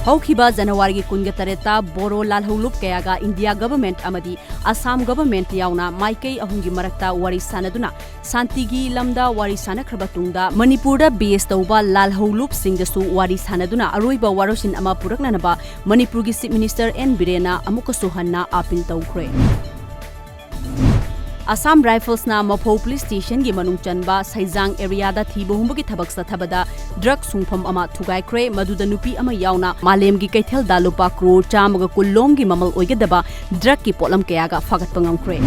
Haukiba January Kungatareta, Boro Lalhulup Kayaga, India government Amadi, Assam government Yauna, Maikei Ahungi Marakta, Wari Sanaduna, Santigi Lamda, Wari Sanakrabatunda, Manipura based over Lalhulup Singasu, Wari Sanaduna, Aruiba Waroshin Amapuraknanaba, Manipurgi Chief Minister N. Birena, Amukosuhanna, Apil Taukre. Assam Rifles na Mapo Police Station gi manung chanba Saizang area da thibo humbugi thabak sa thabada drug sungpham ama thugai kre maduda nupi ama yauna malem gi kaithel da lupa crore chamaga kullom gi mamal oigedaba drug ki polam kayaga fagat pangam kre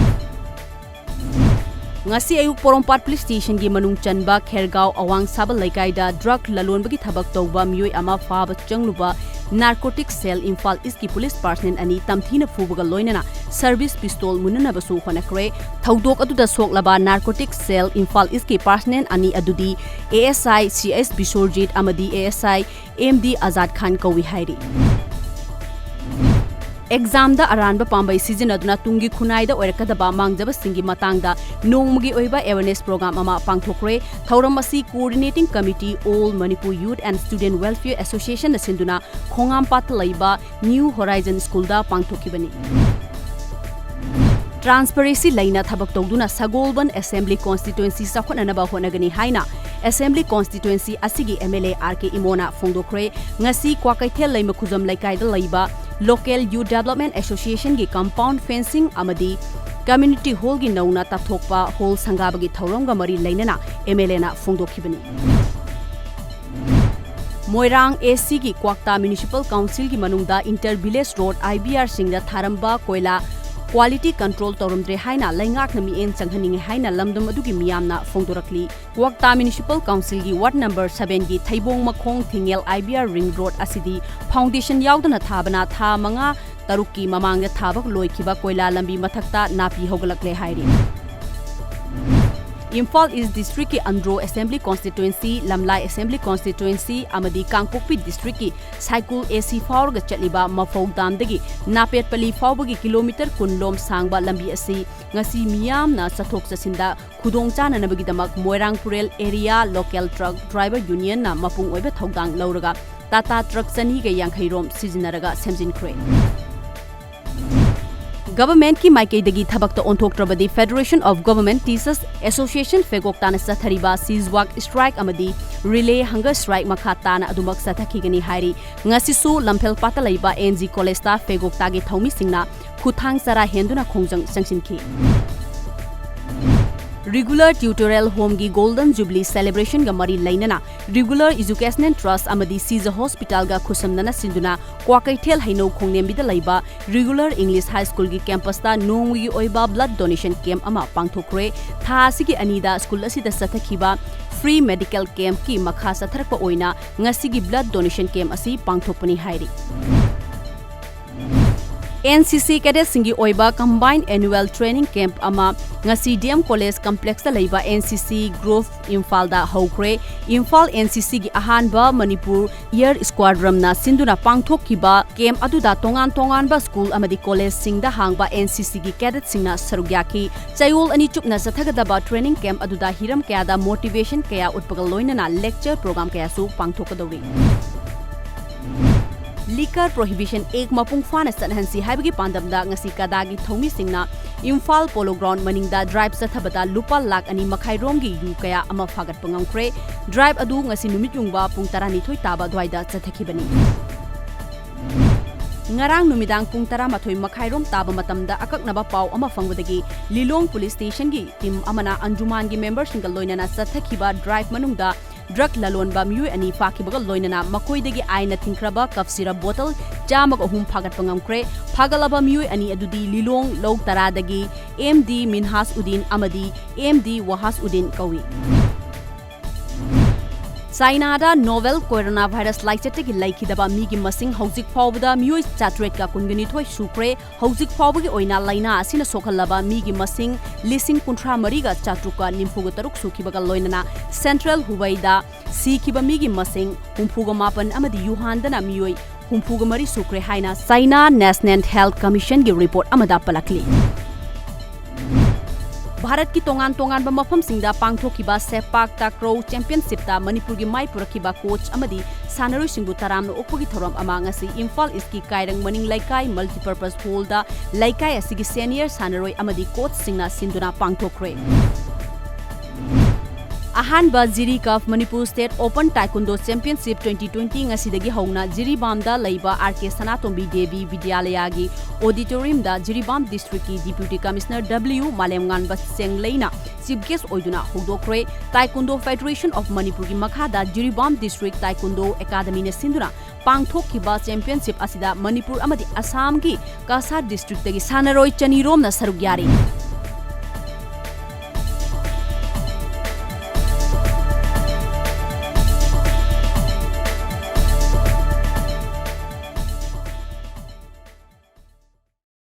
ngasi ayuk Porompat Police Station gi manung chanba Khergaon awang sabal laikai da drug lalonbagi thabak tawba mioi ama faba changluba Narcotic Cell Imphal East ki police personnel ani tamthina fubaga loinana service pistol munana basu honakre thaudok aduda soklaba Narcotic Cell Imphal East ki personnel ani adudi ASI CS Bisorjit amadi ASI MD Azad Khan kawi hairi Exam da aranba pambai season aduna tungi khunai da oirakadaba mangjaba singi matangda nongmugi oiba awareness program ama pangthokre thauram asi coordinating committee All Manipur Youth and Student Welfare Association asinduna khongampat laiba New Horizon School da pangthokibani Transparency laina thabak tawduna Sagolban Assembly Constituency sakhonanaba honagani haina Assembly Constituency asigi MLA RK Imona fongdokre ngasi kwakaithel laima khuzam laikai da laiba Local Youth Development Association gi compound fencing amadi community hall gi nauna tathokpa hall sangabagi thauramga mari lainana MLA na fongdokhibani Moirang AC gi Kwakta Municipal Council gi manungda Inter Village Road IBR singda tharamba koila Quality Control Torumdre Haina Laingak na mien changhaning Haina lamdam adugi miyamna fongdorakli Kwakta Municipal Council gi Ward number 7 gi Thaibong Makhong Thingel IBR Ring Road asidi foundation yaudana thabana tha manga tarukki mamangda thabak loikhiba koila lambi mathakta napi hogalakle hairi Imphal East District ki Andro Assembly Constituency, Lamlai Assembly Constituency, Amadi Kangpokpi District ki Cycle AC Faur ga chatliba Mafou Damdagi, Napet Pali Faubagi kilometer kunlom sangba lambi asi, ngasi miyam na sathok sasinda khudong chana nabagidamak Moirang Purel Area Local Truck Driver Union na mapung oiba thogdang lauraga, Tata Truck Sani ga yankhairom sizinaraga semjinkhre. Government ki maikei dagi thabakta onthoktrabadi Federation of Government Teachers Association Fegoktana sathariba Seizewalk Strike amadi Relay Hunger Strike makhatana adumak sathakigani hairi ngasisu lamphel pata laiba NG College ta Fegokta gi thaumi singna khuthang sara henduna khongjang sangsinki Regular Tutorial Home gi Golden Jubilee Celebration ga mari lainana Regular Educational Trust amadi Caesar Hospital ga khusamnana sinduna Kwakaithel haino khongnembida laiba Regular English High School gi campus ta nongwi oiba blood donation camp ama pangthokre tha sigi anida school asida sathakhiba free medical camp ki makha satharakpa oina ngasigi blood donation camp asi pangthokpani hairi NCC Cadets singi oiba combined annual training camp ama ngasi DM College complex da laiba NCC Grove Imphal da hokre Imphal NCC gi ahanba Manipur Year Squadron na sinduna pangthokkiba camp aduda tongan ba school amadi college singda hangba NCC gi cadets singna sarugyaki chayol ani chupna sathagadaba training camp aduda hiram kaya da motivation kaya utpagal loinana lecture program kaya su pangthokadori Liquor Prohibition Act mapung fana sanhansi haibagi pandamda ngasi kadagi thomi singna Imphal Polo Ground maningda drive sathabata lupa lakh ani makhairom gi yu kaya ama fagat pangangkre drive adu ngasi numit yungba pung 12 taba dwaida chathakibani Ngarang numidang pung 12 makhairom taba matamda akaknaba pau ama fangbadagi Lilong Police Station gi team amana Anjuman gi members single loinana chathakiba drive manungda drug lalonba miyu ani fakibaga loinana makoidagi aina thinkraba kafsira bottle jamaga hum phagat pangamkre phagalaba miyu ani adudi Lilong log taradagi MD Minhas Udin amadi MD Wahas Udin kawi China novel coronavirus laichategi laikhidaba migi masing hojik fawbada mioi chatret ka kungani thoi sukre hojik fawbagi oina laina asina sokhalaba migi masing lising kunthra mariga chatruka nimfuga taruk sukibaga loinana Central Hubaida sikiba migi masing humfuga mapan amadi Yuhandana mioi humfuga mari sukre haina China National Health Commission gi report amada palakli Bharat की तोंगान तोंगान बा मफम सिंगदा पांगथोखिबा सेपाक takraw championship ता मणिपुर की माई पुरखिबा coach अमदी सानरोई सिंगु तरामनो ओकपगी थौरम अमा ngasi Imphal east की कायरंग मनिंग लाइकाई multipurpose hall दा लाइकाई असिगी senior सानरोई अमदी कोच सिंगना सिंदुना पांगथोखरे अहानबा Jiri cup Manipur state open taekwondo championship 2020 ngasi हौना जिरीबामदा लैबा आरके सनातोंबी देवी विद्यालयगी ऑडिटोरियम जिरीबाम डिस्ट्रिक्ट की डिप्यूटी कमिश्नर डब्ल्यू मालेमगानबा सेंगलेना चीफ गेस्ट ओइदुना हौदोखरे ताइक्वांडो फेडरेशन ऑफ मणिपुर की मखादा जिरीबाम डिस्ट्रिक्ट ताइक्वांडो एकेडमी ने सिंदुना पांगथोखिबा चैंपियनशिप असिदा मणिपुर अमदी असम की कासा डिस्ट्रिक्ट तगी सानरोई चनीरोमना सरुक यारी